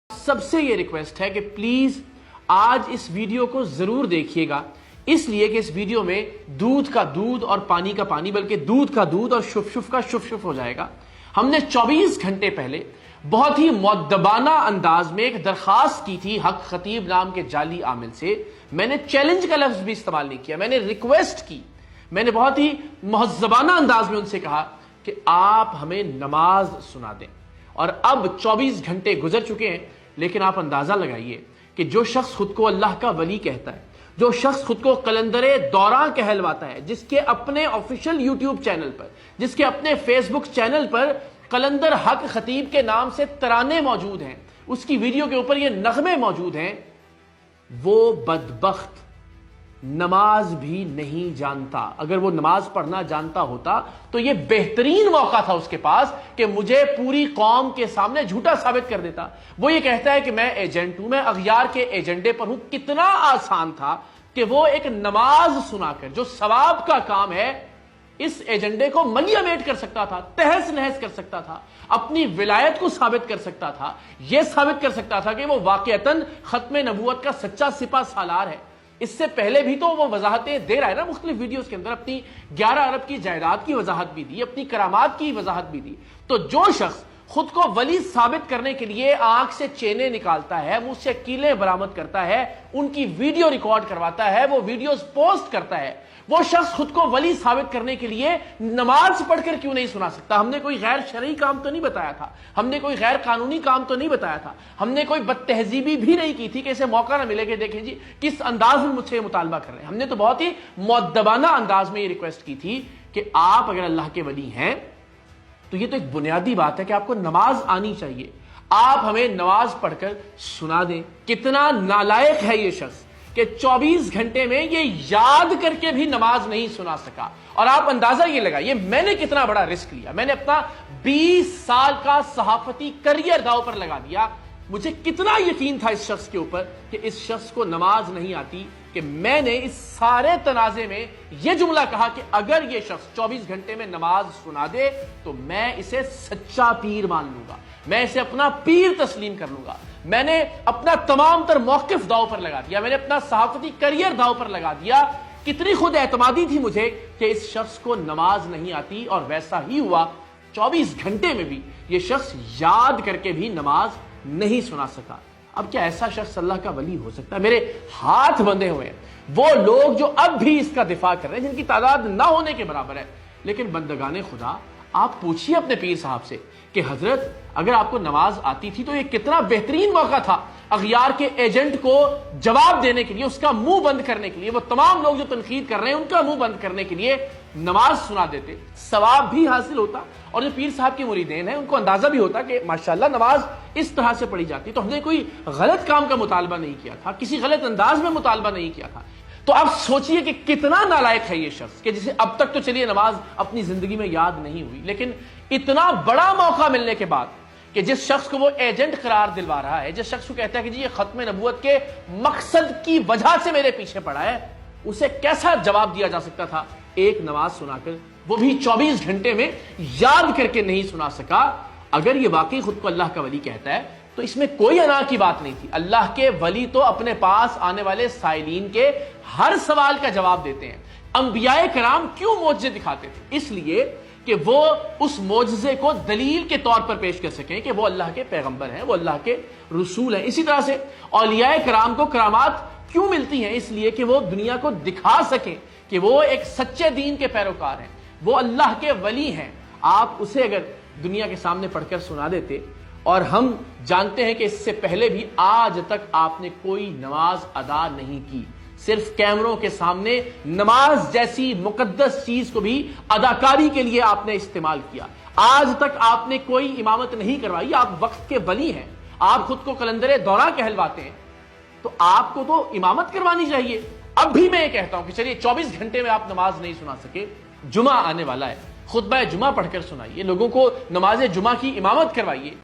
سب سے یہ ریکویسٹ ہے کہ پلیز آج اس ویڈیو کو ضرور دیکھیے گا، اس لیے کہ اس ویڈیو میں دودھ کا دودھ اور پانی کا پانی بلکہ دودھ کا دودھ اور شف شف کا شف شف ہو جائے گا۔ ہم نے 24 گھنٹے پہلے بہت ہی مؤدبانہ انداز میں ایک درخواست کی تھی حق خطیب نام کے جعلی عامل سے۔ میں نے چیلنج کا لفظ بھی استعمال نہیں کیا، میں نے ریکویسٹ کی، میں نے بہت ہی مہذبانہ انداز میں ان سے کہا کہ آپ ہمیں نماز سنا دیں۔ اور اب 24 گھنٹے گزر چکے ہیں، لیکن آپ اندازہ لگائیے کہ جو شخص خود کو اللہ کا ولی کہتا ہے، جو شخص خود کو قلندر دوراں کہلواتا ہے، جس کے اپنے آفیشیل یوٹیوب چینل پر، جس کے اپنے فیس بک چینل پر قلندر حق خطیب کے نام سے ترانے موجود ہیں، اس کی ویڈیو کے اوپر یہ نغمے موجود ہیں، وہ بدبخت نماز بھی نہیں جانتا۔ اگر وہ نماز پڑھنا جانتا ہوتا تو یہ بہترین موقع تھا اس کے پاس کہ مجھے پوری قوم کے سامنے جھوٹا ثابت کر دیتا۔ وہ یہ کہتا ہے کہ میں ایجنٹ ہوں، میں اغیار کے ایجنڈے پر ہوں۔ کتنا آسان تھا کہ وہ ایک نماز سنا کر جو ثواب کا کام ہے اس ایجنڈے کو ملیا میٹ کر سکتا تھا، تہس نہس کر سکتا تھا، اپنی ولایت کو ثابت کر سکتا تھا، یہ ثابت کر سکتا تھا کہ وہ واقعتاً ختم نبوت کا سچا سپاہ سالار ہے۔ اس سے پہلے بھی تو وہ وضاحتیں دے رہا ہے نا مختلف ویڈیوز کے اندر، اپنی 11 ارب کی جائیداد کی وضاحت بھی دی، اپنی کرامات کی وضاحت بھی دی۔ تو جو شخص خود کو ولی ثابت کرنے کے لیے آنکھ سے چینے نکالتا ہے، منہ سے کیلیں برآمد کرتا ہے، ان کی ویڈیو ریکارڈ کرواتا ہے، وہ ویڈیوز پوسٹ کرتا ہے، وہ شخص خود کو ولی ثابت کرنے کے لیے نماز پڑھ کر کیوں نہیں سنا سکتا؟ ہم نے کوئی غیر شرعی کام تو نہیں بتایا تھا، ہم نے کوئی غیر قانونی کام تو نہیں بتایا تھا، ہم نے کوئی بد تہذیبی بھی نہیں کی تھی کہ اسے موقع نہ ملے کہ دیکھیں جی کس انداز میں مجھ سے مطالبہ کر رہے ہیں۔ ہم نے تو بہت ہی مؤدبانہ انداز میں یہ ریکویسٹ کی تھی کہ آپ اگر اللہ کے ولی ہیں تو یہ تو ایک بنیادی بات ہے کہ آپ کو نماز آنی چاہیے، آپ ہمیں نماز پڑھ کر سنا دیں۔ کتنا نالائق ہے یہ شخص کہ 24 گھنٹے میں یہ یاد کر کے بھی نماز نہیں سنا سکا۔ اور آپ اندازہ یہ لگائیے میں نے کتنا بڑا رسک لیا، میں نے اپنا 20 سال کا صحافتی کریئر داؤ پر لگا دیا۔ مجھے کتنا یقین تھا اس شخص کے اوپر کہ اس شخص کو نماز نہیں آتی کہ میں نے اس سارے تنازع میں یہ جملہ کہا کہ اگر یہ شخص 24 گھنٹے میں نماز سنا دے تو میں اسے سچا پیر مان لوں گا، میں اسے اپنا پیر تسلیم کر لوں گا۔ میں نے اپنا تمام تر موقف داؤ پر لگا دیا، میں نے اپنا صحافتی کریئر داؤ پر لگا دیا۔ کتنی خود اعتمادی تھی مجھے کہ اس شخص کو نماز نہیں آتی، اور ویسا ہی ہوا۔ 24 گھنٹے میں بھی یہ شخص یاد کر کے بھی نماز نہیں سنا سکا۔ اب کیا ایسا شخص اللہ کا ولی ہو سکتا ہے؟ میرے ہاتھ بندھے ہوئے ہیں وہ لوگ جو اب بھی اس کا دفاع کر رہے ہیں، جن کی تعداد نہ ہونے کے برابر ہے۔ لیکن بندگان خدا، آپ پوچھیے اپنے پیر صاحب سے کہ حضرت اگر آپ کو نماز آتی تھی تو یہ کتنا بہترین موقع تھا اغیار کے ایجنٹ کو جواب دینے کے لیے، اس کا منہ بند کرنے کے لیے، وہ تمام لوگ جو تنقید کر رہے ہیں ان کا منہ بند کرنے کے لیے نماز سنا دیتے، ثواب بھی حاصل ہوتا، اور جو پیر صاحب کی مریدین ہیں ان کو اندازہ بھی ہوتا کہ ماشاءاللہ نماز اس طرح سے پڑھی جاتی۔ تو ہم نے کوئی غلط کام کا مطالبہ نہیں کیا تھا، کسی غلط انداز میں مطالبہ نہیں کیا تھا۔ تو اب سوچئے کہ کتنا نالائق ہے یہ شخص کہ جسے اب تک تو چلیے نماز اپنی زندگی میں یاد نہیں ہوئی، لیکن اتنا بڑا موقع ملنے کے بعد کہ جس شخص کو وہ ایجنٹ قرار دلوا رہا ہے، جس شخص کو کہتا ہے کہ جی یہ ختم نبوت کے مقصد کی وجہ سے میرے پیچھے پڑا ہے، اسے کیسا جواب دیا جا سکتا تھا ایک نماز سنا کر؟ وہ بھی 24 گھنٹے میں یاد کر کے نہیں سنا سکا۔ اگر یہ واقعی خود کو اللہ کا ولی کہتا ہے تو اس میں کوئی انا کی بات نہیں تھی۔ اللہ کے ولی تو اپنے پاس آنے والے سائلین کے ہر سوال کا جواب دیتے ہیں۔ انبیاء کرام کیوں معجزے دکھاتے تھے؟ اس لیے کہ وہ اس معجزے کو دلیل کے طور پر پیش کر سکیں کہ وہ اللہ کے پیغمبر ہیں، وہ اللہ کے رسول ہیں۔ اسی طرح سے اولیاء کرام کو کرامات کیوں ملتی ہیں؟ اس لیے کہ وہ دنیا کو دکھا سکیں کہ وہ ایک سچے دین کے پیروکار ہیں، وہ اللہ کے ولی ہیں۔ آپ اسے اگر دنیا کے سامنے پڑھ کر سنا دیتے، اور ہم جانتے ہیں کہ اس سے پہلے بھی آج تک آپ نے کوئی نماز ادا نہیں کی، صرف کیمروں کے سامنے نماز جیسی مقدس چیز کو بھی اداکاری کے لیے آپ نے استعمال کیا۔ آج تک آپ نے کوئی امامت نہیں کروائی، آپ وقت کے ولی ہیں، آپ خود کو قلندر دوراں کہلواتے ہیں، تو آپ کو تو امامت کروانی چاہیے۔ اب بھی میں یہ کہتا ہوں کہ چلیے 24 گھنٹے میں آپ نماز نہیں سنا سکے، جمعہ آنے والا ہے، خطبہ جمعہ پڑھ کر سنائیے، لوگوں کو نماز جمعہ کی امامت کروائیے۔